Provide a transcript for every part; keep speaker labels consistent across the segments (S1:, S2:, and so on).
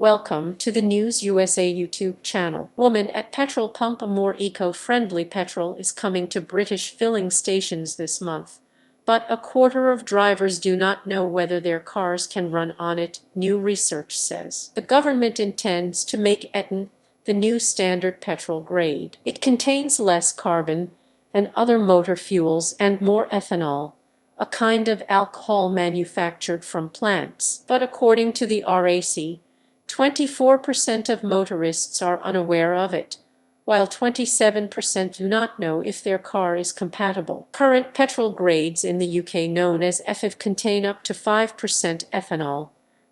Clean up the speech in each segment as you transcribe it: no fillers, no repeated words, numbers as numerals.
S1: Welcome to the News USA YouTube channel. Woman at petrol pump. A more eco-friendly petrol is coming to British filling stations this month, but a quarter of drivers do not know whether their cars can run on it, new research says. The government intends to make etanol the new standard petrol grade. It contains less carbon than other motor fuels and more ethanol, a kind of alcohol manufactured from plants. But according to the RAC, 24% of motorists are unaware of it, while 27% do not know if their car is compatible. Current petrol grades in the UK, known as EFIV, contain up to 5% ethanol,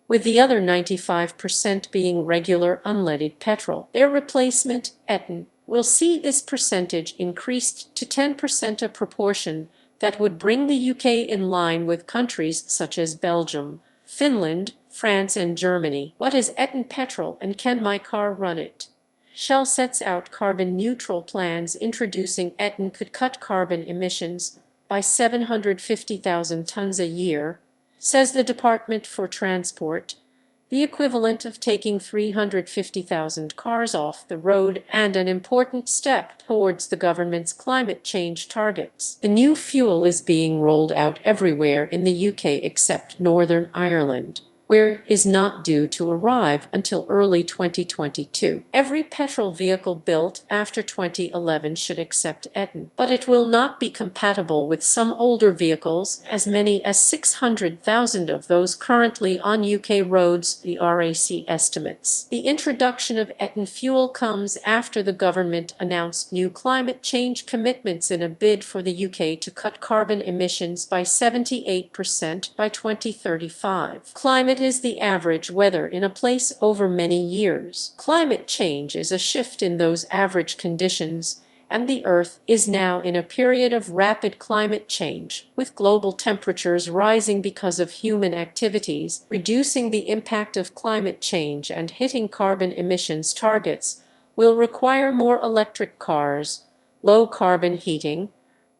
S1: with the other 95% being regular unleaded petrol. Their replacement, etanol, will see this percentage increased to 10%, a proportion that would bring the UK in line with countries such as Belgium, Finland, France, and Germany. What is eco-petrol, and can my car run it? Shell sets out carbon-neutral plans. Introducing etanol could cut carbon emissions by 750,000 tons a year, says the Department for Transport, the equivalent of taking 350,000 cars off the road, and an important step towards the government's climate change targets. The new fuel is being rolled out everywhere in the UK except Northern Ireland, where it is not due to arrive until early 2022. Every petrol vehicle built after 2011 should accept etanol, but it will not be compatible with some older vehicles, as many as 600,000 of those currently on UK roads, the RAC estimates. The introduction of etanol fuel comes after the government announced new climate change commitments in a bid for the UK to cut carbon emissions by 78% by 2035. Climate is the average weather in a place over many years. Climate change is a shift in those average conditions, and the Earth is now in a period of rapid climate change, with global temperatures rising because of human activities. Reducing the impact of climate change and hitting carbon emissions targets will require more electric cars, low-carbon heating,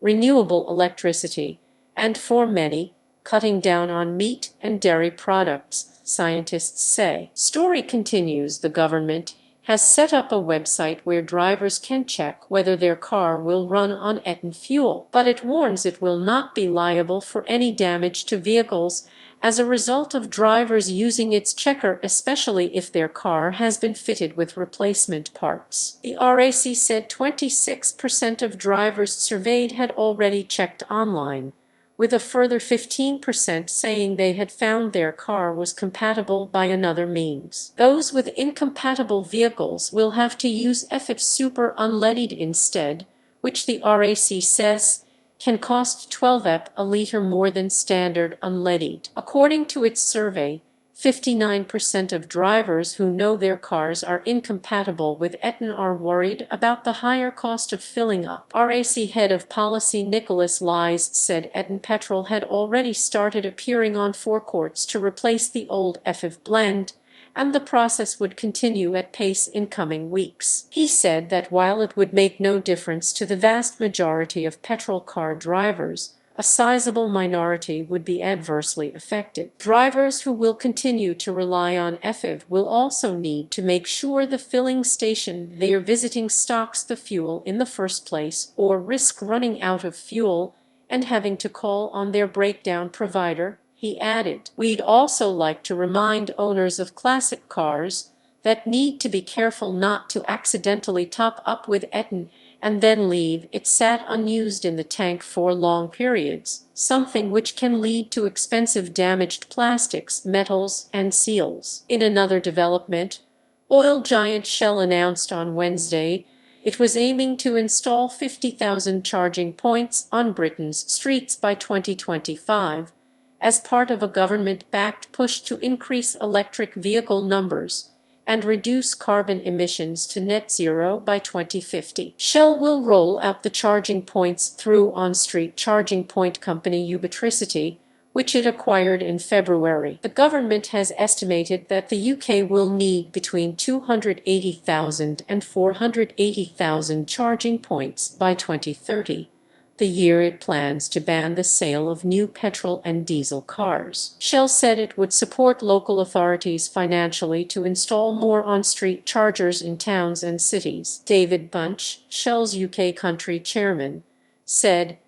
S1: renewable electricity, and, for many, cutting down on meat and dairy products, scientists say. Story continues. The government has set up a website where drivers can check whether their car will run on etanol fuel, but it warns it will not be liable for any damage to vehicles as a result of drivers using its checker, especially if their car has been fitted with replacement parts. The RAC said 26% of drivers surveyed had already checked online, with a further 15% saying they had found their car was compatible by another means. Those with incompatible vehicles will have to use EFIV Super Unleaded instead, which the RAC says can cost 12 a litre more than standard unleaded. According to its survey, 59% of drivers who know their cars are incompatible with etanol are worried about the higher cost of filling up. RAC head of policy Nicholas Lies said eco-petrol had already started appearing on forecourts to replace the old EFIV blend, and the process would continue at pace in coming weeks. He said that while it would make no difference to the vast majority of petrol car drivers, a sizable minority would be adversely affected. Drivers who will continue to rely on EFIV will also need to make sure the filling station they are visiting stocks the fuel in the first place, or risk running out of fuel and having to call on their breakdown provider, he added. We'd also like to remind owners of classic cars that need to be careful not to accidentally top up with etanol and then leave it sat unused in the tank for long periods, something which can lead to expensive damaged plastics, metals, and seals. In another development, oil giant Shell announced on Wednesday it was aiming to install 50,000 charging points on Britain's streets by 2025, as part of a government-backed push to increase electric vehicle numbers and reduce carbon emissions to net zero by 2050. Shell will roll out the charging points through on-street charging point company Ubitricity, which it acquired in February. The government has estimated that the UK will need between 280,000 and 480,000 charging points by 2030, the year it plans to ban the sale of new petrol and diesel cars. Shell said it would support local authorities financially to install more on-street chargers in towns and cities. David Bunch, Shell's UK country chairman, said,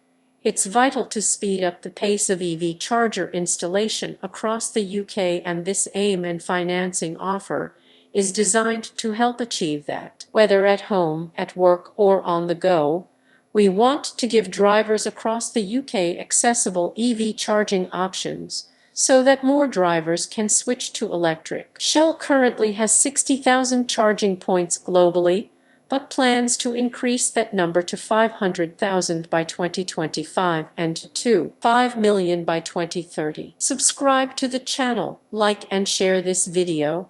S1: "It's vital to speed up the pace of EV charger installation across the UK, and this aim and financing offer is designed to help achieve that. Whether at home, at work, or on the go, we want to give drivers across the UK accessible EV charging options so that more drivers can switch to electric." Shell currently has 60,000 charging points globally, but plans to increase that number to 500,000 by 2025 and to 5 million by 2030. Subscribe to the channel, like and share this video.